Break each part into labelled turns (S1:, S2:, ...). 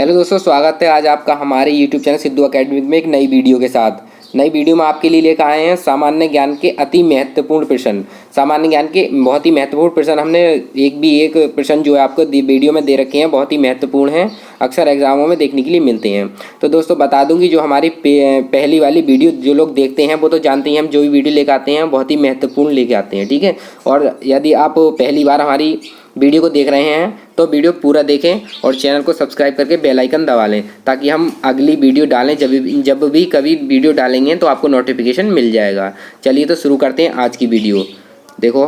S1: Hello दोस्तों, स्वागत है आज आपका हमारे यूट्यूब चैनल सिद्धू एकेडमिक में एक नई वीडियो के साथ। नई वीडियो में आपके लिए लेकर आए हैं सामान्य ज्ञान के अति महत्वपूर्ण प्रश्न। सामान्य ज्ञान के बहुत ही महत्वपूर्ण प्रश्न हमने एक प्रश्न जो है आपको वीडियो में दे रखे हैं, बहुत ही महत्वपूर्ण हैं, अक्सर एग्जामों में देखने के लिए मिलते हैं। तो दोस्तों बता दूंगी, जो हमारी पहली वाली वीडियो जो लोग देखते हैं वो तो जानते हैं, हम जो भी वीडियो लेकर आते हैं बहुत ही महत्वपूर्ण लेके आते हैं, ठीक है। और यदि आप पहली बार हमारी वीडियो को देख रहे हैं तो वीडियो पूरा देखें और चैनल को सब्सक्राइब करके बेल आइकन दबा लें, ताकि हम अगली वीडियो डालें जब भी कभी वीडियो डालेंगे तो आपको नोटिफिकेशन मिल जाएगा। चलिए तो शुरू करते हैं आज की वीडियो। देखो,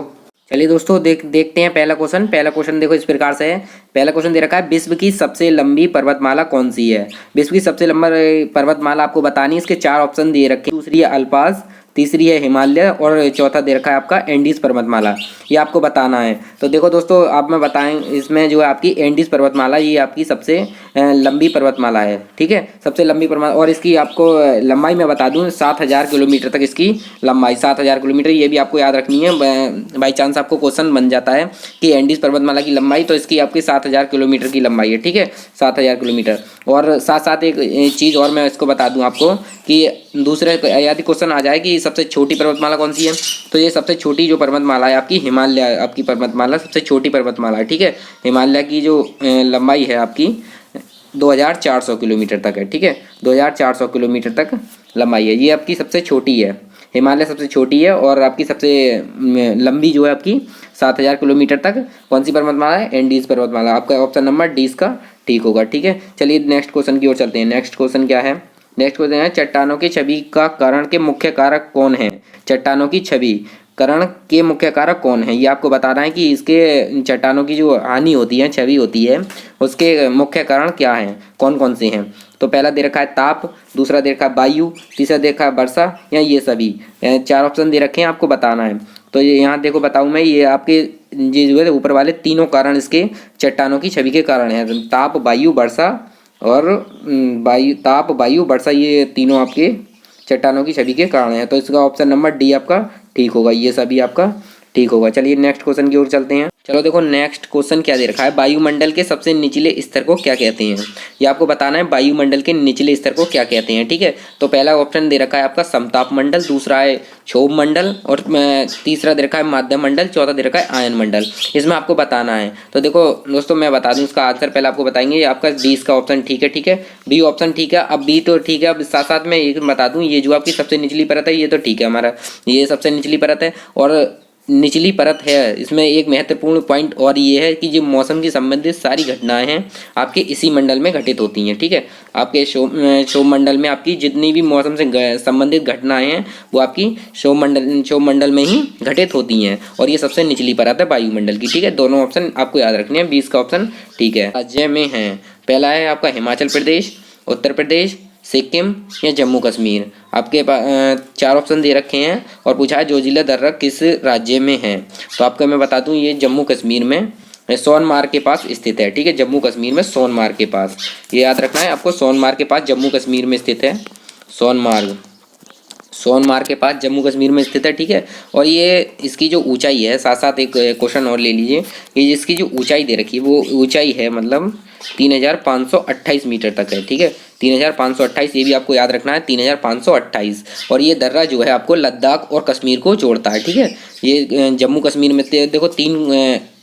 S1: चलिए दोस्तों देखते हैं पहला क्वेश्चन देखो इस प्रकार से है। पहला क्वेश्चन दे रखा है, विश्व की सबसे लंबी पर्वतमाला कौन सी है। विश्व की सबसे लंबी पर्वतमाला आपको बतानी है। इसके 4 ऑप्शन दे रखे हैं। दूसरी है अल्पास, तीसरी है हिमालय और चौथा दे रखा है आपका एंडीज पर्वतमाला। ये आपको बताना है। तो देखो दोस्तों, आप मैं बताएं, इसमें जो है आपकी एंडीज पर्वतमाला ये आपकी सबसे लंबी पर्वतमाला है, ठीक है, सबसे लंबी पर्वतमाला। और इसकी आपको लंबाई मैं बता दूं 7000 किलोमीटर तक इसकी लंबाई, 7000 किलोमीटर। ये भी आपको याद रखनी है, बाई चांस आपको क्वेश्चन बन जाता है कि एंडीज पर्वतमाला की लंबाई, तो इसकी आपकी 7000 किलोमीटर की लंबाई है, ठीक है, 7000 किलोमीटर। और साथ साथ एक चीज़ और मैं इसको बता दूं आपको कि दूसरे यदि क्वेश्चन आ जाए कि सबसे छोटी पर्वतमाला कौन सी है, तो ये सबसे छोटी जो पर्वतमाला है आपकी हिमालय, आपकी पर्वतमाला सबसे छोटी पर्वतमाला है, ठीक है। हिमालय की जो लंबाई है आपकी 2400 किलोमीटर तक है, ठीक है, 2400 किलोमीटर तक लंबाई है। ये आपकी सबसे छोटी है, हिमालय सबसे छोटी है। और आपकी सबसे लंबी जो है आपकी 7000 किलोमीटर तक कौन सी पर्वतमाला है, एंडीज पर्वतमाला। आपका ऑप्शन नंबर डी इसका ठीक होगा, ठीक है। चलिए नेक्स्ट क्वेश्चन की ओर चलते हैं। नेक्स्ट क्वेश्चन क्या है, नेक्स्ट क्वेश्चन है, चट्टानों की छवि का करण के मुख्य कारक कौन है। चट्टानों की छवि करण के मुख्य कारक कौन है, ये आपको बताना है कि इसके चट्टानों की जो हानि होती है, छवि होती है, उसके मुख्य कारण क्या हैं, कौन कौन से हैं। तो पहला दे रखा है ताप, दूसरा दे रखा है वायु, तीसरा दे रखा है वर्षा, या ये सभी। 4 ऑप्शन दे रखे हैं, आपको बताना है। तो ये यहाँ देखो बताऊँ मैं, ये आपके ये जो है ऊपर वाले तीनों कारण इसके चट्टानों की छवि के कारण हैं। ताप, वायु, वर्षा और ताप, वायु, वर्षा, ये तीनों आपके चट्टानों की छवि के कारण है। तो इसका ऑप्शन नंबर डी आपका ठीक होगा, ये सभी आपका ठीक होगा। चलिए नेक्स्ट क्वेश्चन की ओर चलते हैं। चलो देखो नेक्स्ट क्वेश्चन क्या दे रखा है, वायुमंडल के सबसे निचले स्तर को क्या कहते हैं। ये आपको बताना है वायुमंडल के निचले स्तर को क्या कहते हैं, ठीक है। तो पहला ऑप्शन दे रखा है आपका समताप मंडल, दूसरा है क्षोभ मंडल और तीसरा दे रखा है माध्यम मंडल, चौथा दे रखा है आयन मंडल। इसमें आपको बताना है। तो देखो दोस्तों, मैं बता दूं इसका आंसर पहले आपको बताएंगे। ये आपका डी इसका ऑप्शन ठीक है, ठीक है, बी ऑप्शन ठीक है। अब बी तो ठीक है, अब साथ साथ में एक बता दूं, ये जो आपकी सबसे निचली परत है ये तो ठीक है, हमारा ये सबसे निचली परत है। और निचली परत है, इसमें एक महत्वपूर्ण पॉइंट और ये है कि जो मौसम की संबंधित सारी घटनाएं हैं आपके इसी मंडल में घटित होती हैं, ठीक है। आपके क्षोभ मंडल में आपकी जितनी भी मौसम से संबंधित घटनाएं हैं वो आपकी क्षोभ मंडल में ही घटित होती हैं। और ये सबसे निचली परत है वायुमंडल की, ठीक है। दोनों ऑप्शन आपको याद रखने हैं। 20 का ऑप्शन ठीक है। राज्य में है, पहला है आपका हिमाचल प्रदेश, उत्तर प्रदेश, सिक्किम या जम्मू कश्मीर। आपके पास 4 ऑप्शन दे रखे हैं और पूछा है जोजिला दर्रा किस राज्य में है। तो आपको मैं बता दूं, ये जम्मू कश्मीर में सोनमार्ग के पास स्थित है, ठीक है, जम्मू कश्मीर में सोनमार्ग के पास। ये याद रखना है आपको, सोनमार्ग के पास जम्मू कश्मीर में स्थित है। सोनमार्ग के पास जम्मू कश्मीर में स्थित है, ठीक है। और ये इसकी जो ऊंचाई है, साथ साथ एक क्वेश्चन और ले लीजिए, ये इसकी जो ऊंचाई दे रखी है वो ऊंचाई है मतलब 3528 मीटर तक है, ठीक है, 3528। ये भी आपको याद रखना है, 3528। और ये दर्रा जो है आपको लद्दाख और कश्मीर को जोड़ता है, ठीक है। ये जम्मू कश्मीर में देखो 3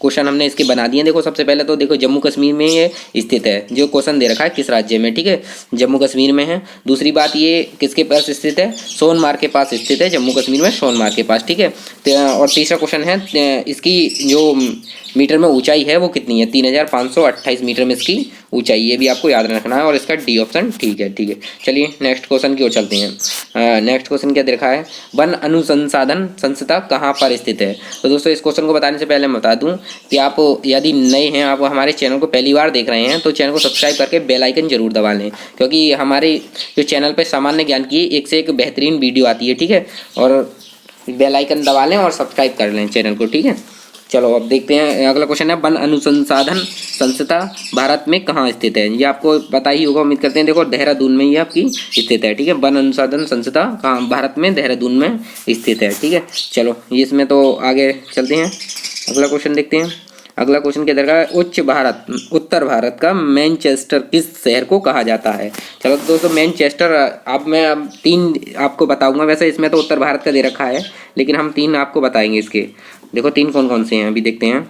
S1: क्वेश्चन हमने इसके बना दिए। देखो सबसे पहले तो देखो जम्मू कश्मीर में ये स्थित है, जो क्वेश्चन दे रखा है किस राज्य में, ठीक है, जम्मू कश्मीर में है। दूसरी बात, ये किसके पास स्थित है, सोनमार्ग के पास स्थित है, जम्मू कश्मीर में सोनमार्ग के पास, ठीक है। और तीसरा क्वेश्चन है, इसकी जो मीटर में ऊंचाई है वो कितनी है, 3528 मीटर में इसकी ऊंचाई, ये भी आपको याद रखना है। और इसका डी ऑप्शन ठीक है, ठीक है। चलिए नेक्स्ट क्वेश्चन की ओर चलते हैं। नेक्स्ट क्वेश्चन क्या दे रखा है, वन अनुसंधान संस्था कहाँ पर स्थित है। तो दोस्तों इस क्वेश्चन को बताने से पहले मैं बता दूं कि आप यदि नए हैं, आप हमारे चैनल को पहली बार देख रहे हैं, तो चैनल को सब्सक्राइब करके बेल आइकन जरूर दबा लें, क्योंकि हमारे जो चैनल पर सामान्य ज्ञान की एक से एक बेहतरीन वीडियो आती है, ठीक है। और बेल आइकन दबा लें और सब्सक्राइब कर लें चैनल को, ठीक है। चलो अब देखते हैं अगला क्वेश्चन है, वन अनुसंधान संस्था भारत में कहाँ स्थित है। ये आपको पता ही होगा, उम्मीद करते हैं। देखो देहरादून में ये आपकी स्थित है, ठीक है। वन अनुसंधान संस्था कहाँ, भारत में देहरादून में स्थित है, ठीक है। चलो ये इसमें तो आगे चलते हैं, अगला क्वेश्चन देखते हैं। अगला क्वेश्चन क्या दे रखा है, उत्तर भारत का मैनचेस्टर किस शहर को कहा जाता है। चलो दोस्तों, मैनचेस्टर अब तीन आपको बताऊंगा। वैसे इसमें तो उत्तर भारत का दे रखा है, लेकिन हम तीन आपको बताएंगे इसके। देखो तीन कौन कौन से हैं अभी देखते हैं।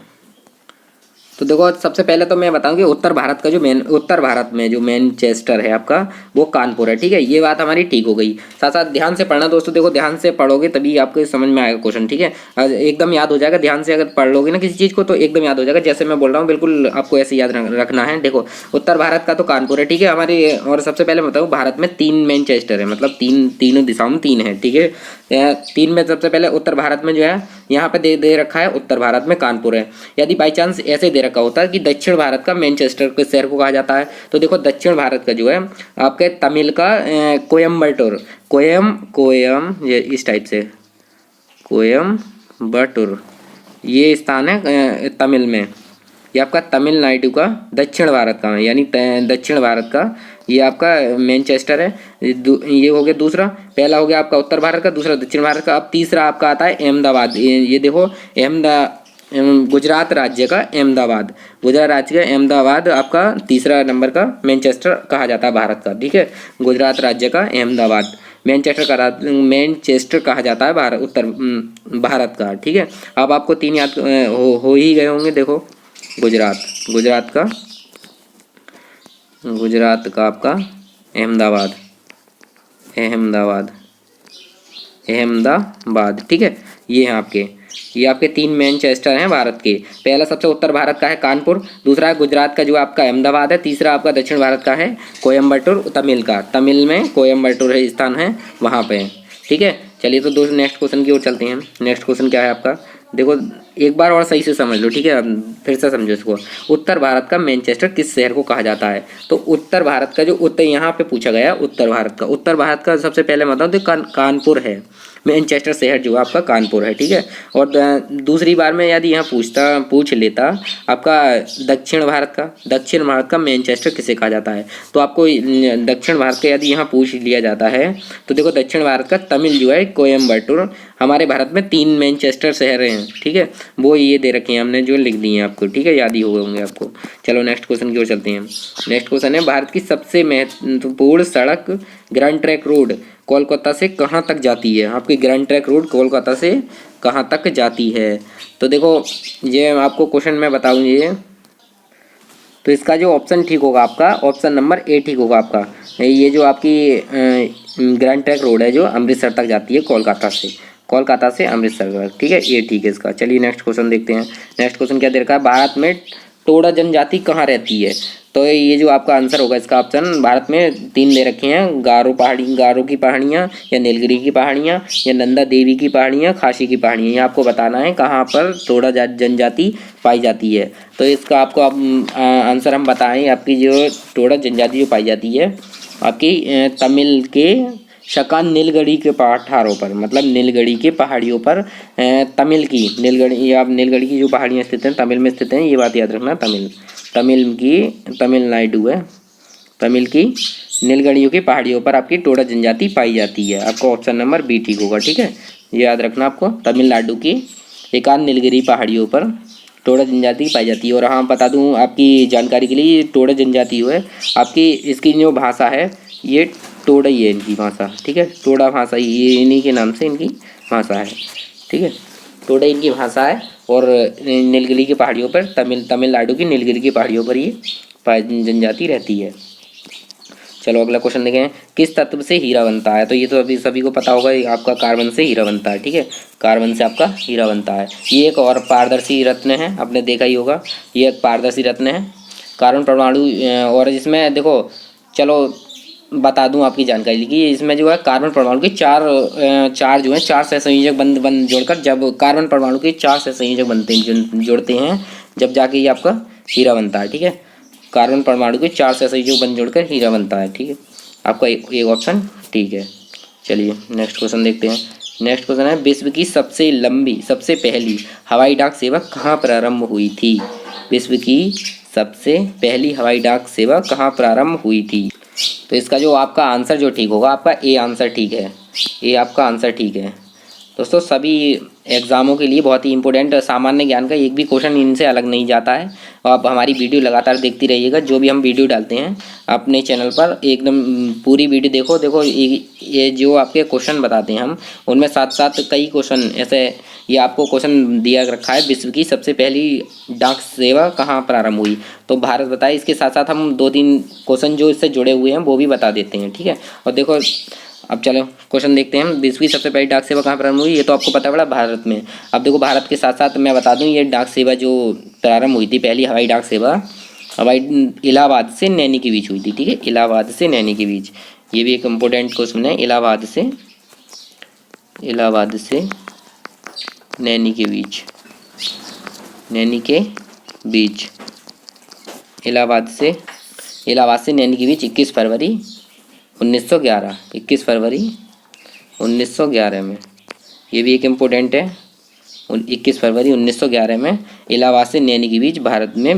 S1: तो देखो सबसे पहले तो मैं बताऊं कि उत्तर भारत में जो मैनचेस्टर है आपका, वो कानपुर है। ठीक है, ये बात हमारी ठीक हो गई। साथ साथ ध्यान से पढ़ना दोस्तों, देखो ध्यान से पढ़ोगे तभी आपको समझ में आएगा क्वेश्चन। ठीक है, एकदम याद हो जाएगा। ध्यान से अगर पढ़ लोगे ना किसी चीज़ को तो एकदम याद हो जाएगा। जैसे मैं बोल रहा हूँ बिल्कुल आपको ऐसे याद रखना है। देखो उत्तर भारत का तो कानपुर है। ठीक है हमारे, और सबसे पहले मैं बताऊँ भारत में तीन मैनचेस्टर है, मतलब तीनों दिशाओं में तीन है। ठीक है, तीन में सबसे पहले उत्तर भारत में जो है यहाँ पे दे रखा है उत्तर भारत में कानपुर है। यदि बाई चांस ऐसे दे रखा होता है कि दक्षिण भारत का मैनचेस्टर किस शहर को कहा जाता है, तो देखो दक्षिण भारत का जो है आपके तमिल का कोयम्बटूर, कोयम ये इस टाइप से कोयम्बटूर ये स्थान है तमिल में। ये आपका तमिलनाडु का दक्षिण भारत का, यानी दक्षिण भारत का ये आपका मैनचेस्टर है। ये हो गया दूसरा। पहला हो गया आपका उत्तर भारत का, दूसरा दक्षिण भारत का। अब तीसरा आपका आता है अहमदाबाद। ये देखो गुजरात राज्य का अहमदाबाद, गुजरात राज्य का अहमदाबाद आपका तीसरा नंबर का मैनचेस्टर कहा जाता है भारत का। ठीक है, गुजरात राज्य का अहमदाबाद मैनचेस्टर कहा जाता है उत्तर भारत का। ठीक है, अब आपको तीन याद हो ही गए होंगे। देखो गुजरात का आपका अहमदाबाद। ठीक है, ये आपके तीन मैनचेस्टर हैं भारत के। पहला सबसे उत्तर भारत का है कानपुर, दूसरा है गुजरात का जो आपका अहमदाबाद है, तीसरा आपका दक्षिण भारत का है कोयम्बटूर तमिल में कोयम्बटूर है स्थान है वहाँ पे। ठीक है, चलिए तो दोस्तों नेक्स्ट क्वेश्चन की ओर चलते हैं। नेक्स्ट क्वेश्चन क्या है आपका, देखो एक बार और सही से समझ लो। ठीक है, फिर से समझो इसको। उत्तर भारत का मैनचेस्टर किस शहर को कहा जाता है। तो उत्तर भारत का जो उत्तर यहाँ पे पूछा गया उत्तर भारत का सबसे पहले बताऊँ तो कानपुर है। मैनचेस्टर शहर जो आपका कानपुर है। ठीक है, और दूसरी बार में यदि यहाँ पूछ लेता आपका दक्षिण भारत का मैनचेस्टर किसे कहा जाता है, तो आपको दक्षिण भारत का यदि यहाँ पूछ लिया जाता है तो देखो दक्षिण भारत का तमिल जो है कोयम्बटूर। हमारे भारत में तीन मैनचेस्टर शहर हैं। ठीक है, वो ये दे रखे हैं हमने जो लिख दिए हैं आपको। ठीक है, याद ही हो गए होंगे आपको। चलो नेक्स्ट क्वेश्चन की ओर चलते हैं। नेक्स्ट क्वेश्चन है, भारत की सबसे महत्वपूर्ण सड़क ग्रैंड ट्रैंक रोड कोलकाता से कहाँ तक जाती है। आपकी ग्रैंड ट्रैंक रोड कोलकाता से कहाँ तक जाती है। तो देखो ये आपको क्वेश्चन में बताऊँगी, तो इसका जो ऑप्शन ठीक होगा आपका ऑप्शन नंबर ए ठीक होगा आपका। ये जो आपकी ग्रैंड ट्रैंक रोड है जो अमृतसर तक जाती है कोलकाता से अमृतसर तक। ठीक है, ये ठीक है इसका। चलिए नेक्स्ट क्वेश्चन देखते हैं। नेक्स्ट क्वेश्चन क्या दे रखा है, भारत में टोडा जनजाति कहाँ रहती है। तो ये जो आपका आंसर होगा इसका ऑप्शन, भारत में तीन दे रखे हैं, गारो की पहाड़ियाँ या नीलगिरी की पहाड़ियाँ या नंदा देवी की पहाड़ियाँ, खासी की पहाड़ियाँ। ये आपको बताना है कहाँ पर टोडा जनजाति पाई जाती है। तो इसका आपको आंसर हम बताएं, आपकी जो टोडा जनजाति जो पाई जाती है आपकी तमिल के शकान नीलगिरी के पठारों पर, मतलब नीलगिरी के पहाड़ियों पर। तमिल की नीलगिरी की जो पहाड़ियाँ स्थित हैं तमिल में स्थित हैं, ये बात याद रखना। तमिलनाडु है, तमिल की नीलगिरियों की पहाड़ियों पर आपकी टोडा जनजाति पाई जाती है। आपको ऑप्शन नंबर बी ठीक होगा। ठीक है, ये याद रखना आपको, तमिलनाडु की एकांत नीलगिरी पहाड़ियों पर टोडा जनजाति पाई जाती है। और हाँ बता दूँ आपकी जानकारी के लिए, टोडा जनजाति है आपकी, इसकी जो भाषा है ये टोडा ही है इनकी भाषा। ठीक है, टोडा भाषा ये इन्हीं के नाम से इनकी भाषा है। ठीक है, टोडा इनकी भाषा है और नीलगिरी की पहाड़ियों पर तमिलनाडु की नीलगिरी की पहाड़ियों पर ये जनजाति रहती है। चलो अगला क्वेश्चन देखें, किस तत्व से हीरा बनता है। तो ये तो अभी सभी को पता होगा, आपका कार्बन से हीरा बनता है। ठीक है, कार्बन से आपका हीरा बनता है। ये एक और पारदर्शी रत्न है, आपने देखा ही होगा, ये एक पारदर्शी रत्न है कार्बन परमाणु। और इसमें देखो चलो बता दूं आपकी जानकारी की, इसमें जो है कार्बन परमाणु के चार जो है चार सहसंयोजक बंद जोड़कर, जब कार्बन परमाणु के चार सहसंयोजक बनते हैं जोड़ते हैं जब जाके ये आपका हीरा बनता है। ठीक है, कार्बन परमाणु के चार सहसंयोजक बंद जोड़कर हीरा बनता है। ठीक है, आपका एक ऑप्शन ठीक है। चलिए नेक्स्ट क्वेश्चन देखते हैं। नेक्स्ट क्वेश्चन है, विश्व की सबसे पहली हवाई डाक सेवा कहाँ प्रारंभ हुई थी। विश्व की सबसे पहली हवाई डाक सेवा कहाँ प्रारंभ हुई थी। तो इसका जो आपका आंसर जो ठीक होगा, आपका ए आंसर ठीक है, ए आपका आंसर ठीक है। दोस्तों सभी एग्ज़ामों के लिए बहुत ही इंपॉर्टेंट सामान्य ज्ञान का एक भी क्वेश्चन इनसे अलग नहीं जाता है। और आप हमारी वीडियो लगातार देखती रहिएगा, जो भी हम वीडियो डालते हैं अपने चैनल पर एकदम पूरी वीडियो देखो। देखो ये जो आपके क्वेश्चन बताते हैं हम, उनमें साथ साथ कई क्वेश्चन ऐसे, ये आपको क्वेश्चन दिया रखा है, विश्व की सबसे पहली डाक सेवा कहाँ प्रारंभ हुई, तो भारत बताए। इसके साथ साथ हम 2-3 क्वेश्चन जो इससे जुड़े हुए हैं वो भी बता देते हैं, ठीक है। और देखो अब चलो क्वेश्चन देखते हैं हम। विश्व की सबसे पहली डाक सेवा कहाँ प्रारंभ हुई, ये तो आपको पता पड़ा भारत में। अब देखो भारत के साथ साथ मैं बता दूं, ये डाक सेवा जो प्रारंभ हुई थी, पहली हवाई डाक सेवा हवाई इलाहाबाद से नैनी के बीच हुई थी, ठीक है। इलाहाबाद से नैनी के बीच, ये भी एक इम्पोर्टेंट क्वेश्चन है। इलाहाबाद से नैनी के बीच, नैनी के बीच, इलाहाबाद से नैनी के बीच 21 फरवरी 1911, 21 फरवरी 1911 में, ये भी एक इम्पोर्टेंट है। 21 फरवरी 1911 में इलाहाबाद से नैनी के बीच भारत में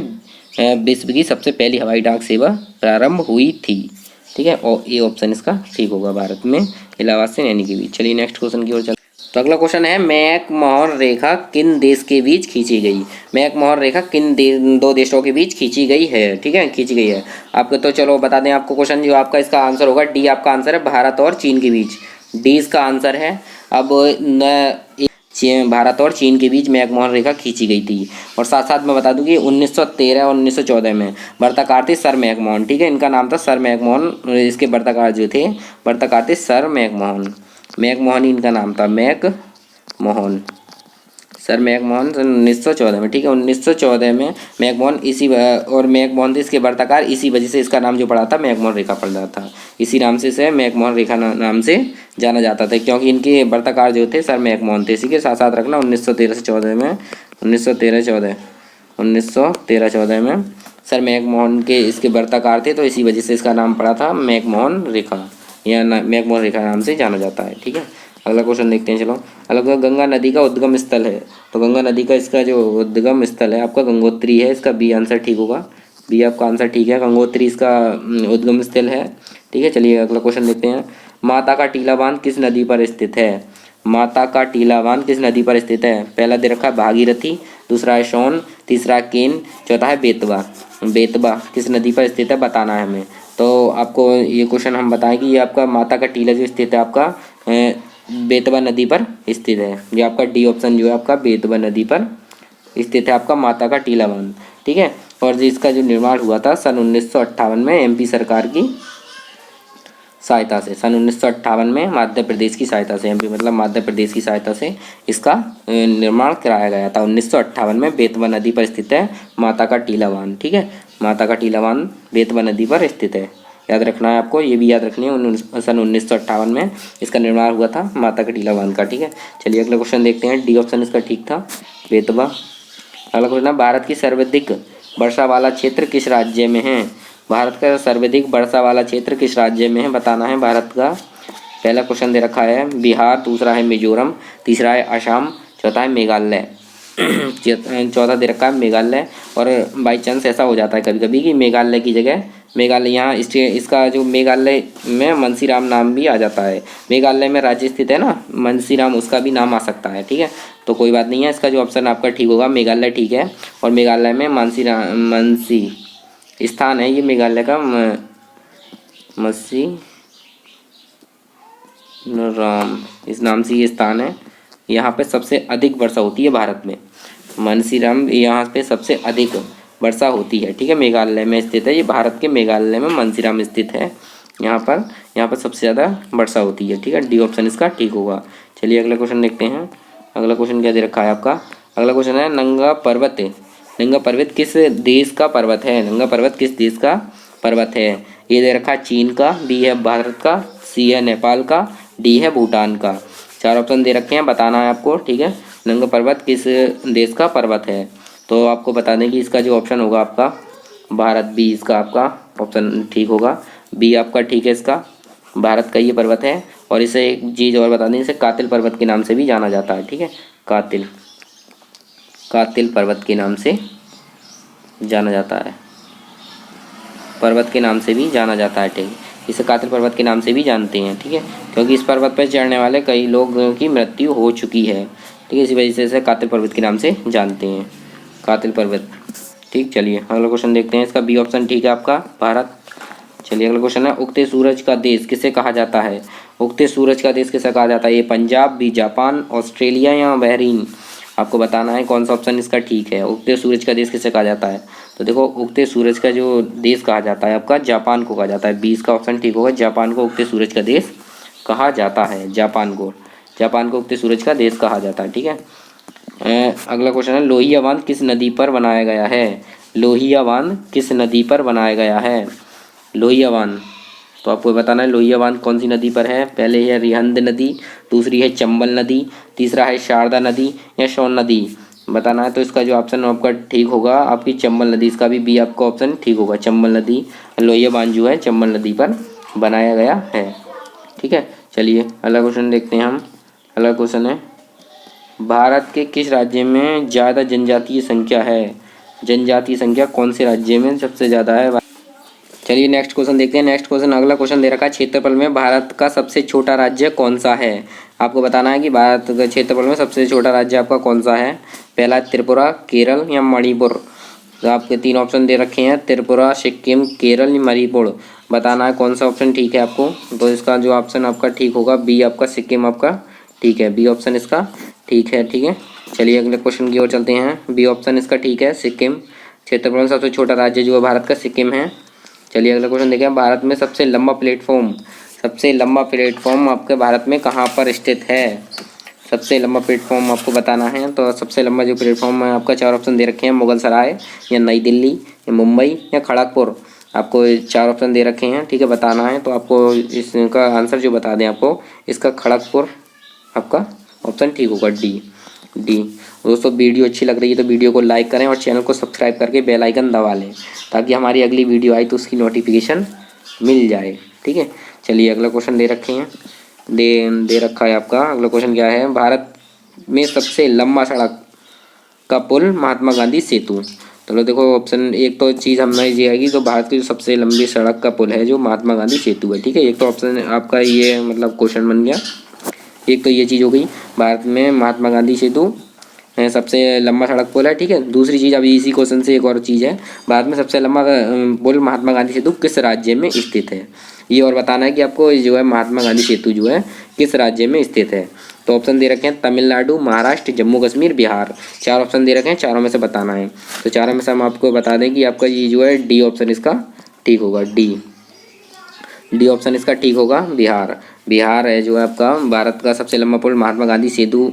S1: विश्व की सबसे पहली हवाई डाक सेवा प्रारंभ हुई थी, ठीक है। और ये ऑप्शन इसका ठीक होगा, भारत में इलाहाबाद से नैनी के बीच। चलिए नेक्स्ट क्वेश्चन की ओर चलते। तो अगला क्वेश्चन है, मैक-मोहन रेखा किन देश के बीच खींची गई। मैक-मोहन रेखा किन दो देशों के बीच खींची गई है, ठीक है, खींची गई है आपको। तो चलो बता दें आपको क्वेश्चन, जो आपका इसका आंसर होगा डी आपका आंसर है, भारत और चीन के बीच। डी इसका आंसर है। अब भारत और चीन के बीच मैक-मोहन रेखा खींची गई थी। और साथ साथ मैं बता दूं कि 1913 और 1914 में वार्ताकार थे सर मैक-मोहन, ठीक है। इनका नाम था सर मैक-मोहन, इसके वार्ताकार जो थे वार्ताकार थे सर मैक-मोहन। मैक-मोहन ही इनका नाम था, मैक-मोहन, सर मैक-मोहन सन 1914 में, ठीक है। 1914 में मैक-मोहन और मैक-मोहन थे इसके वार्ताकार, इसी वजह से इसका नाम जो पड़ा था मैक-मोहन रेखा पड़ा था। इसी नाम से इसे मैक-मोहन रेखा नाम से जाना जाता था, क्योंकि इनके वार्ताकार जो थे सर मैक-मोहन थे। इसी के साथ साथ रखना 1913 में 1913-14 में सर मैक-मोहन के इसके वार्ताकार थे, तो इसी वजह से इसका नाम पड़ा था मैक-मोहन रेखा, या मैक-मोहन रेखा नाम से जाना जाता है, ठीक है। अगला क्वेश्चन देखते हैं, चलो। अगला गंगा नदी का उद्गम स्थल है, तो गंगा नदी का इसका जो उद्गम स्थल है आपका गंगोत्री है, इसका बी आंसर ठीक होगा। बी आपका आंसर ठीक है, गंगोत्री इसका उद्गम स्थल है, ठीक है। चलिए अगला क्वेश्चन देखते हैं। माता का टीला बांध किस नदी पर स्थित है। माता का टीला बांध किस नदी पर स्थित है। पहला दे रखा है भागीरथी, दूसरा है सोन, तीसरा केन, चौथा है बेतवा। बेतवा किस नदी पर स्थित है बताना है हमें। तो आपको ये क्वेश्चन हम बताएं कि ये आपका माता का टीला जो स्थित है आपका बेतवा नदी पर स्थित है। ये आपका डी ऑप्शन जो है आपका बेतवा नदी पर स्थित है आपका माता का टीला बांध, ठीक है। और इसका जो निर्माण हुआ था सन 1958 में एमपी सरकार की सहायता से, सन 1958 में मध्य प्रदेश की सहायता से, एमपी मतलब मध्य प्रदेश की सहायता से इसका निर्माण कराया गया था। 1958 में बेतवा नदी पर स्थित है माता का टीला बांध, ठीक है। माता का टीला बांध बेतवा नदी पर स्थित है, याद रखना है आपको, ये भी याद रखनी है। सन 1958 में इसका निर्माण हुआ था माता का टीला बांध का, ठीक है। चलिए अगला क्वेश्चन देखते हैं, डी ऑप्शन इसका ठीक था, बेतवा। अगला क्वेश्चन है, भारत की सर्वाधिक वर्षा वाला क्षेत्र किस राज्य में है। भारत का सर्वाधिक वर्षा वाला क्षेत्र किस राज्य में है बताना है भारत का। पहला क्वेश्चन दे रखा है बिहार, दूसरा है मिजोरम, तीसरा है असम, चौथा है मेघालय। चौथा दे रखा है मेघालय। और बाई चांस ऐसा हो जाता है कभी कभी कि मेघालय की जगह मेघालय, यहाँ इसका जो मेघालय में मनसीराम नाम भी आ जाता है। मेघालय में राज्य स्थित है ना मनसीराम, उसका भी नाम आ सकता है, ठीक है। तो कोई बात नहीं है, इसका जो ऑप्शन आपका ठीक होगा मेघालय, ठीक है। और मेघालय में मनसी स्थान है, ये मेघालय का मसी राम इस नाम से ये स्थान है। यहाँ पे सबसे अधिक वर्षा होती है भारत में, मनसीराम यहाँ पे सबसे अधिक वर्षा होती है, ठीक है। मेघालय में स्थित है ये, भारत के मेघालय में मनसीराम स्थित है। यहाँ पर सबसे ज़्यादा वर्षा होती है, ठीक है। डी ऑप्शन इसका ठीक होगा। चलिए अगला क्वेश्चन देखते हैं। अगला क्वेश्चन क्या दे रखा है आपका। अगला क्वेश्चन है नंगा पर्वत, नंगा पर्वत किस देश का पर्वत है। नंगा पर्वत किस देश का पर्वत है। ये दे रखा है चीन का, बी है भारत का, सी है नेपाल का, डी है भूटान का। चार ऑप्शन दे रखे हैं, बताना है आपको, ठीक है। नंगा पर्वत किस देश का पर्वत है, तो आपको बता दें कि इसका जो ऑप्शन होगा आपका भारत, बी इसका आपका ऑप्शन ठीक होगा। बी आपका ठीक है, इसका भारत का ये पर्वत है। और इसे एक चीज़ और बता दें, इसे कातिल पर्वत के नाम से भी जाना जाता है, ठीक है। कातिल पर्वत के नाम से जाना जाता है, पर्वत के नाम से भी जाना जाता है, ठीक। इसे कातिल पर्वत के नाम से भी जानते हैं, ठीक है, क्योंकि इस पर्वत पर चढ़ने वाले कई लोगों की मृत्यु हो चुकी है, ठीक है, इसी वजह से इसे कातिल पर्वत के नाम से जानते हैं, कातिल पर्वत। ठीक, चलिए अगला क्वेश्चन देखते हैं। इसका बी ऑप्शन ठीक है आपका, भारत। चलिए अगला क्वेश्चन है, उगते सूरज का देश किसे कहा जाता है? उगते सूरज का देश किसे कहा जाता है? ये पंजाब, बी जापान, ऑस्ट्रेलिया या बहरीन? आपको बताना है कौन सा ऑप्शन इसका ठीक है। उगते सूरज का देश किसे कहा जाता है? तो देखो, उगते सूरज का जो देश कहा जाता है आपका, जापान को कहा जाता है। 20 का ऑप्शन ठीक होगा, जापान को उगते सूरज का देश कहा जाता है। जापान को उगते सूरज का देश कहा जाता है, ठीक है। अगला क्वेश्चन है, लोहिया बांध किस नदी पर बनाया गया है? लोहिया बांध किस नदी पर बनाया गया है? लोहिया बांध, तो आपको बताना है लोहिया बांध कौन सी नदी पर है। पहले है रिहंद नदी, दूसरी है चंबल नदी, तीसरा है शारदा नदी या सोन नदी? बताना है। तो इसका जो ऑप्शन आपका ठीक होगा आपकी चंबल नदी, इसका भी बी आपका ऑप्शन ठीक होगा। चंबल नदी, लोहिया बांध जो है चंबल नदी पर बनाया गया है, ठीक है। चलिए अगला क्वेश्चन देखते हैं हम। अगला क्वेश्चन है, भारत के किस राज्य में ज़्यादा जनजातीय संख्या है? जनजातीय संख्या कौन से राज्य में सबसे ज़्यादा है? चलिए नेक्स्ट क्वेश्चन देखते हैं। नेक्स्ट क्वेश्चन, अगला क्वेश्चन दे रखा है, क्षेत्रफल में भारत का सबसे छोटा राज्य कौन सा है? आपको बताना है कि भारत के क्षेत्रफल में सबसे छोटा राज्य आपका कौन सा है। पहला त्रिपुरा, केरल या मणिपुर? तो आपके 3 ऑप्शन दे रखे हैं, त्रिपुरा, सिक्किम, केरल या मणिपुर। बताना है कौन सा ऑप्शन ठीक है आपको। तो इसका जो ऑप्शन आपका ठीक होगा बी आपका, सिक्किम आपका ठीक है। बी ऑप्शन इसका ठीक है, ठीक है। चलिए अगले क्वेश्चन की ओर चलते हैं। बी ऑप्शन इसका ठीक है, सिक्किम। क्षेत्रफल में सबसे छोटा राज्य जो है भारत का सिक्किम है। चलिए अगला क्वेश्चन देखें, भारत में सबसे लंबा प्लेटफॉर्म आपके भारत में कहाँ पर स्थित है? सबसे लंबा प्लेटफॉर्म आपको बताना है। तो सबसे लंबा जो प्लेटफॉर्म है आपका, 4 ऑप्शन दे रखे हैं, मुगल सराय या नई दिल्ली या मुंबई या खड़गपुर? आपको 4 ऑप्शन दे रखे हैं, ठीक है, बताना है। तो आपको इसका आंसर जो बता दें आपको, इसका खड़गपुर आपका ऑप्शन ठीक होगा, डी। दोस्तों वीडियो अच्छी लग रही है तो वीडियो को लाइक करें और चैनल को सब्सक्राइब करके बेल आइकन दबा लें, ताकि हमारी अगली वीडियो आए तो उसकी नोटिफिकेशन मिल जाए, ठीक है। चलिए अगला क्वेश्चन दे रखे हैं, दे रखा है आपका। अगला क्वेश्चन क्या है, भारत में सबसे लंबा सड़क का पुल महात्मा गांधी सेतु? चलो देखो, ऑप्शन एक तो चीज़ हमने ये आएगी, तो भारत की जो सबसे लंबी सड़क का पुल है जो महात्मा गांधी सेतु है, ठीक है। एक तो ऑप्शन आपका ये मतलब क्वेश्चन बन गया, एक तो ये चीज़ हो गई, भारत में महात्मा गांधी सेतु सबसे लंबा सड़क पुल है, ठीक है। दूसरी चीज़, अभी इसी क्वेश्चन से एक और चीज़ है, भारत में सबसे लंबा पुल महात्मा गांधी सेतु किस राज्य में स्थित है? ये और बताना है कि आपको जो है महात्मा गांधी सेतु जो है किस राज्य में स्थित है। तो ऑप्शन दे रखे हैं, तमिलनाडु, महाराष्ट्र, जम्मू कश्मीर, बिहार। 4 ऑप्शन दे रखे हैं, चारों में से बताना है। तो चारों में से हम आपको बता दें कि आपका ये जो है डी ऑप्शन इसका ठीक होगा, डी ऑप्शन इसका ठीक होगा, बिहार है जो है आपका भारत का सबसे लंबा पुल महात्मा गांधी सेतु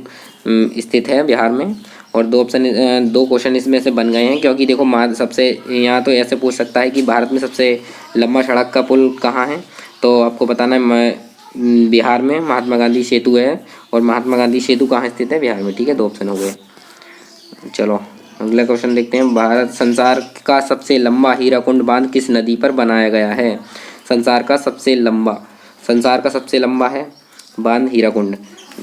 S1: स्थित है बिहार में। और 2 क्वेश्चन इसमें से बन गए हैं, क्योंकि देखो सबसे यहाँ तो ऐसे पूछ सकता है कि भारत में सबसे लंबा सड़क का पुल कहाँ है, तो आपको बताना है बिहार में महात्मा गांधी सेतु है। और महात्मा गांधी सेतु कहाँ स्थित है? बिहार में, ठीक है। 2 ऑप्शन हो गए। चलो अगला क्वेश्चन देखते हैं, संसार का सबसे लंबा हीराकुंड बांध किस नदी पर बनाया गया है? संसार का सबसे लंबा है बांध हीराकुंड,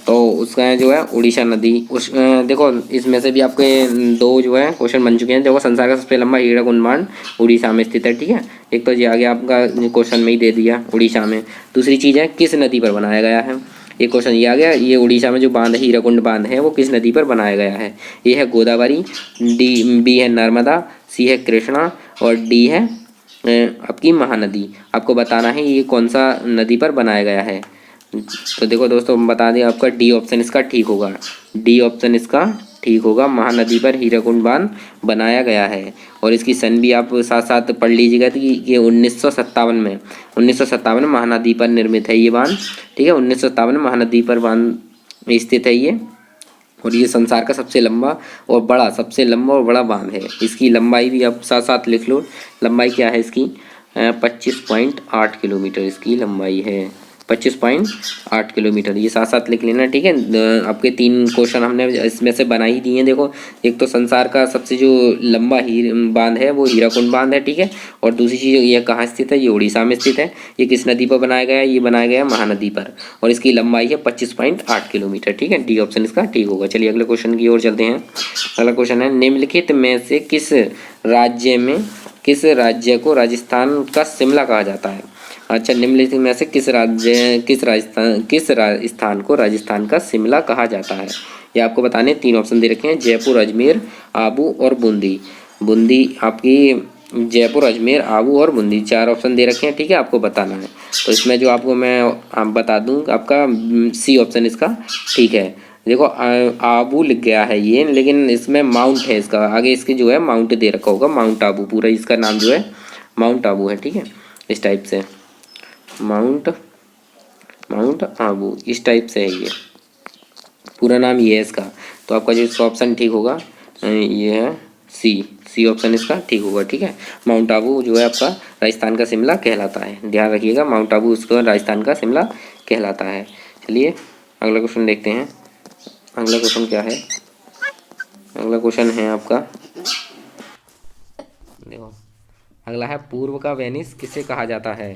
S1: तो उसका जो है उड़ीसा नदी। देखो इसमें से भी आपके 2 जो है क्वेश्चन बन चुके हैं। देखो, संसार का सबसे लंबा हीराकुंड बांध उड़ीसा में स्थित है, ठीक है। एक तो ये आगे आपका क्वेश्चन में ही दे दिया, उड़ीसा में। दूसरी चीज़ है, किस नदी पर बनाया गया है? एक क्वेश्चन ये आ गया, ये उड़ीसा में जो बांध है, हीराकुंड बांध है, वो किस नदी पर बनाया गया है? ए है गोदावरी, बी है नर्मदा, सी है कृष्णा और डी है आपकी महानदी। आपको बताना है ये कौन सा नदी पर बनाया गया है। तो देखो दोस्तों, हम बता दें आपका डी ऑप्शन इसका ठीक होगा, महानदी पर हीराकुंड बांध बनाया गया है। और इसकी सन भी आप साथ साथ पढ़ लीजिएगा कि ये 1957 में महानदी पर निर्मित है ये बांध, ठीक है। 1957 में महानदी पर बांध स्थित है ये। और ये संसार का सबसे लंबा और बड़ा बांध है। इसकी लंबाई भी आप साथ साथ लिख लो, लंबाई क्या है इसकी? 25.8 किलोमीटर इसकी लंबाई है, 25.8 किलोमीटर। ये साथ साथ लिख लेना, ठीक है। आपके 3 क्वेश्चन हमने इसमें से बना ही दिए हैं। देखो, एक तो संसार का सबसे जो लंबा बांध है वो हीराकुंड बांध है, ठीक है। और दूसरी चीज़, ये कहाँ स्थित है? ये उड़ीसा में स्थित है। ये किस नदी पर बनाया गया है? ये बनाया गया है महानदी पर, और इसकी लंबाई है 25.8 किलोमीटर, ठीक है। डी ऑप्शन इसका ठीक होगा। चलिए अगले क्वेश्चन की ओर चलते हैं। अगला क्वेश्चन है, निम्नलिखित में से किस राज्य को राजस्थान का शिमला कहा जाता है? अच्छा, निम्नलिखित में से किस राजस्थान को राजस्थान का शिमला कहा जाता है? ये आपको बताने 3 ऑप्शन दे रखे हैं, जयपुर, अजमेर, आबू और बूंदी। बूंदी आपकी जयपुर, अजमेर, आबू और बूंदी 4 ऑप्शन दे रखे हैं, ठीक है, आपको बताना है। तो इसमें जो आपको मैं आप बता दूं, आपका सी ऑप्शन इसका ठीक है। देखो आबू लिख गया है ये, लेकिन इसमें माउंट है, इसका आगे इसके जो है माउंट दे रखा होगा, माउंट आबू, पूरा इसका नाम जो है माउंट आबू है, ठीक है, इस टाइप से माउंट माउंट आबू इस टाइप से है ये, पूरा नाम ये है इसका। तो आपका जो इसका ऑप्शन ठीक होगा ये है सी, सी ऑप्शन इसका ठीक होगा, ठीक है। माउंट आबू जो है आपका राजस्थान का शिमला कहलाता है, ध्यान रखिएगा, माउंट आबू उसको राजस्थान का शिमला कहलाता है। चलिए अगला क्वेश्चन देखते हैं। अगला क्वेश्चन क्या है? अगला क्वेश्चन है आपका, देखो अगला है, पूर्व का वेनिस किसे कहा जाता है?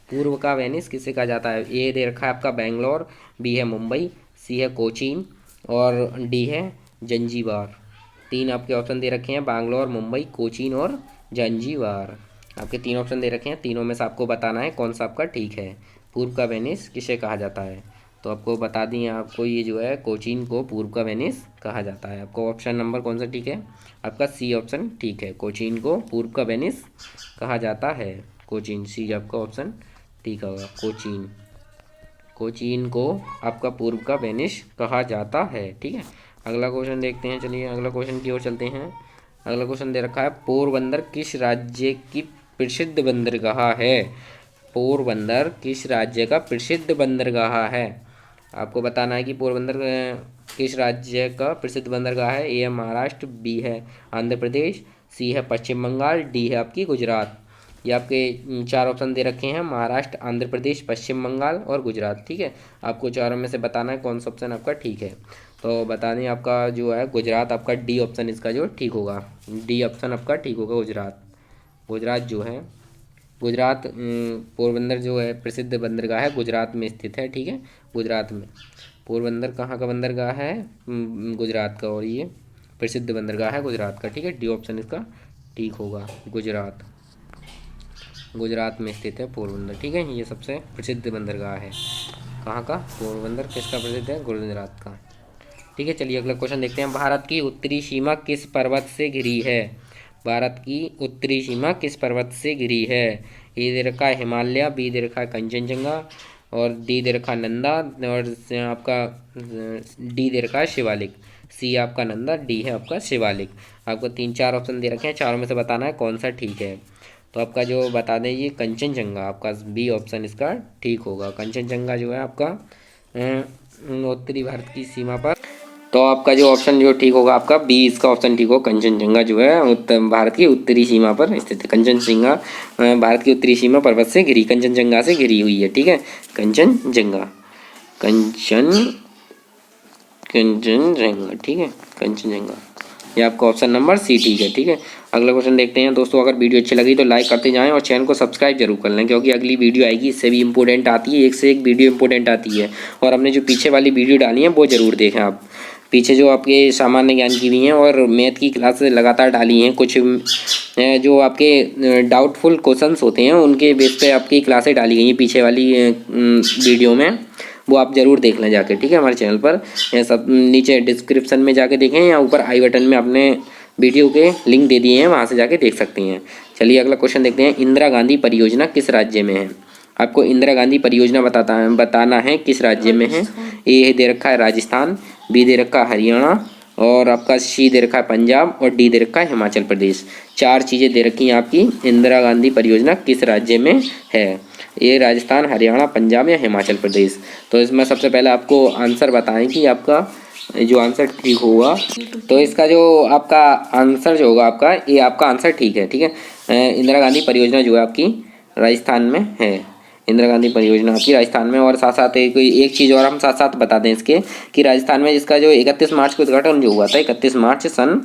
S1: पूर्व का वेनिस किसे कहा जाता है? ए दे रखा है आपका बेंगलोर, बी है मुंबई, सी है कोचीन और डी है जंजीबार। 3 आपके ऑप्शन दे रखे हैं, बैंगलोर, मुंबई, कोचीन और जंजीबार। आपके 3 ऑप्शन दे रखे हैं, तीनों में से आपको बताना है कौन सा आपका ठीक है। पूर्व का वेनिस किसे कहा जाता है? तो आपको बता दिए, आपको ये जो है कोचीन को पूर्व का वेनिस कहा जाता है। आपको ऑप्शन नंबर कौन सा ठीक है? आपका सी ऑप्शन ठीक है, कोचीन को पूर्व का वेनिस कहा जाता है। कोचीन, सी आपका ऑप्शन ठीक होगा, कोचीन, कोचीन को आपका पूर्व का वेनिस कहा जाता है, ठीक है। अगला क्वेश्चन देखते हैं, चलिए अगला क्वेश्चन की ओर चलते हैं। अगला क्वेश्चन दे रखा है, पोरबंदर किस राज्य की प्रसिद्ध बंदरगाह है? पोरबंदर किस राज्य का प्रसिद्ध बंदरगाह है? आपको बताना है कि पोरबंदर किस राज्य का प्रसिद्ध बंदरगाह है। ए है महाराष्ट्र, बी है आंध्र प्रदेश, सी है पश्चिम बंगाल, डी है आपकी गुजरात। ये आपके 4 ऑप्शन दे रखे हैं, महाराष्ट्र, आंध्र प्रदेश, पश्चिम बंगाल और गुजरात, ठीक है। आपको चारों में से बताना है कौन सा ऑप्शन आपका ठीक है। तो बता दें, आपका जो है गुजरात, आपका डी ऑप्शन इसका जो ठीक होगा, डी ऑप्शन आपका ठीक होगा, गुजरात। गुजरात जो है, गुजरात पोरबंदर जो है प्रसिद्ध बंदरगाह है, गुजरात में स्थित है, ठीक है, गुजरात में। पोरबंदर कहाँ का बंदरगाह है? गुजरात का, और ये प्रसिद्ध बंदरगाह है गुजरात का, ठीक है, डी ऑप्शन इसका ठीक होगा, गुजरात। गुजरात में स्थित है पोरबंदर, ठीक है, ये सबसे प्रसिद्ध बंदरगाह है। कहाँ का? पोरबंदर किसका प्रसिद्ध है? गुजरात का, ठीक है। चलिए अगला क्वेश्चन देखते हैं, भारत की उत्तरी सीमा किस पर्वत से घिरी है? भारत की उत्तरी सीमा किस पर्वत से घिरी है? ए दे रखा है हिमालय, बी दे रखा है कंचनजंगा और डी दे रखा है नंदा और आपका डी दे रखा है शिवालिक। सी आपका नंदा, डी है आपका शिवालिक। आपको 3-4 ऑप्शन दे रखे हैं, चारों में से बताना है कौन सा ठीक है। तो आपका जो बता दें, ये कंचनजंगा, आपका बी ऑप्शन इसका ठीक होगा। कंचनजंगा जो है आपका उत्तरी भारत की सीमा पर, तो आपका जो ऑप्शन जो ठीक होगा आपका बी, इसका ऑप्शन ठीक होगा। कंचनजंगा जो है उत्तर भारत की उत्तरी सीमा पर स्थित है। कंचनजंगा भारत की उत्तरी सीमा पर्वत से घिरी, कंचनजंगा से घिरी हुई है, ठीक है, कंचनजंगा, कंचनजंगा, ठीक है, कंचनजंगा। ये आपका ऑप्शन नंबर सी ठीक है, ठीक है। अगला क्वेश्चन देखते हैं दोस्तों। अगर वीडियो अच्छी लगी तो लाइक करते जाएं और चैनल को सब्सक्राइब जरूर कर लें, क्योंकि अगली वीडियो आएगी इससे भी इंपॉर्टेंट आती है, एक से एक वीडियो इंपॉर्टेंट आती है। और हमने जो पीछे वाली वीडियो डाली है वो ज़रूर देखें आप, पीछे जो आपके सामान्य ज्ञान की भी हैं और मैथ की क्लासेस लगातार डाली हैं। कुछ जो आपके डाउटफुल क्वेश्चंस होते हैं उनके बेस पे आपकी क्लासेस डाली गई हैं पीछे वाली वीडियो में, वो आप ज़रूर देख लें जाके, ठीक है, हमारे चैनल पर। या सब नीचे डिस्क्रिप्शन में जाके देखें या ऊपर आई बटन में अपने वीडियो के लिंक दे दिए हैं, वहाँ से जाके देख सकती हैं। चलिए अगला क्वेश्चन देखते हैं, इंदिरा गांधी परियोजना किस राज्य में है? आपको इंदिरा गांधी परियोजना बताना है किस राज्य में है। ए दे रखा है राजस्थान, बी दे रखा है हरियाणा और आपका सी दे रखा है पंजाब और डी दे रखा है हिमाचल प्रदेश। 4 चीज़ें दे रखी हैं आपकी, इंदिरा गांधी परियोजना किस राज्य में है? ये राजस्थान, हरियाणा, पंजाब या हिमाचल प्रदेश। तो इसमें सबसे पहले आपको आंसर बताएं कि आपका जो आंसर ठीक होगा। तो इसका जो आपका आंसर जो होगा आपका, ये आपका आंसर ठीक है, ठीक है। इंदिरा गांधी परियोजना जो है आपकी राजस्थान में है, इंदिरा गांधी परियोजना आपकी राजस्थान में। और साथ साथ एक चीज़ और हम साथ साथ बता दें इसके, कि राजस्थान में जिसका जो 31 मार्च को उद्घाटन जो हुआ था, 31 मार्च सन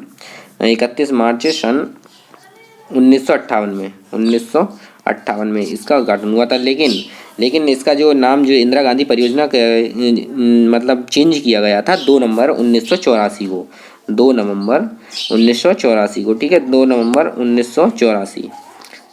S1: 1958 में इसका उद्घाटन हुआ था। लेकिन इसका जो नाम जो इंदिरा गांधी परियोजना मतलब चेंज किया गया था 2 नवंबर 1984 को, 2 नवंबर 1984 को, ठीक है, 2 नवंबर 1984।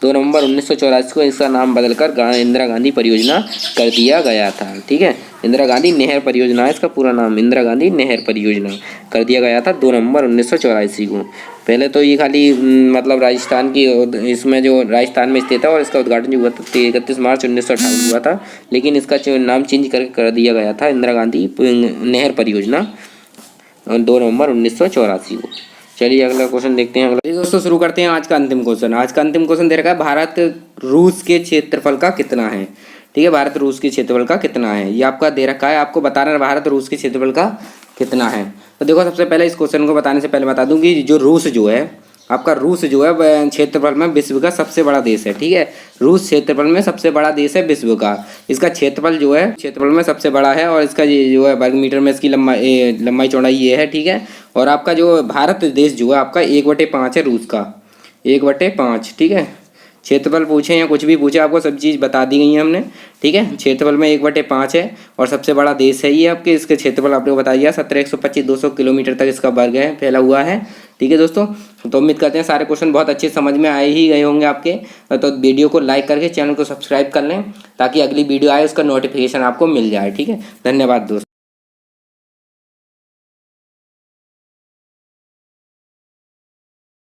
S1: 2 नवंबर 1984 को इसका नाम बदलकर इंदिरा गांधी परियोजना कर दिया गया था। ठीक है, इंदिरा गांधी नहर परियोजना है इसका पूरा नाम, इंदिरा गांधी नहर परियोजना कर दिया गया था 2 नवंबर 1984 को। पहले तो ये खाली मतलब राजस्थान की, इसमें जो राजस्थान में स्थित है, और इसका उद्घाटन जो हुआ था 31 मार्च 1958 हुआ था, लेकिन इसका नाम चेंज करके कर दिया गया था इंदिरा गांधी नहर परियोजना 2 नवंबर 1984 को। चलिए अगला क्वेश्चन देखते हैं। अगला दोस्तों शुरू करते हैं आज का अंतिम क्वेश्चन। आज का अंतिम क्वेश्चन दे रखा है भारत रूस के क्षेत्रफल का कितना है। ठीक है, भारत रूस के क्षेत्रफल का कितना है, ये आपका दे रखा है, आपको बताना है भारत रूस के क्षेत्रफल का कितना है। तो देखो सबसे पहले इस क्वेश्चन को बताने से पहले बता दूं कि जो रूस जो है आपका, रूस जो है क्षेत्रफल में विश्व का सबसे बड़ा देश है। ठीक है, रूस क्षेत्रफल में सबसे बड़ा देश है विश्व का। इसका क्षेत्रफल जो है क्षेत्रफल में सबसे बड़ा है, और इसका ये जो है वर्ग मीटर में इसकी लंबाई चौड़ाई ये है। ठीक है, और आपका जो भारत देश जो है आपका 1/5 है रूस का, 1/5। ठीक है, क्षेत्रफल पूछे या कुछ भी पूछे आपको सब चीज़ बता दी गई है हमने। ठीक है, क्षेत्रफल में 1/5 है और सबसे बड़ा देश है ये आपके। इसके क्षेत्रफल आपको बताया गया 17,125 200 किलोमीटर तक इसका वर्ग है, फैला हुआ है। ठीक है दोस्तों, तो उम्मीद करते हैं सारे क्वेश्चन बहुत अच्छे समझ में आए ही गए होंगे आपके। तो वीडियो को लाइक करके चैनल को सब्सक्राइब कर लें ताकि अगली वीडियो आए उसका नोटिफिकेशन आपको मिल जाए। ठीक है, धन्यवाद दोस्तों।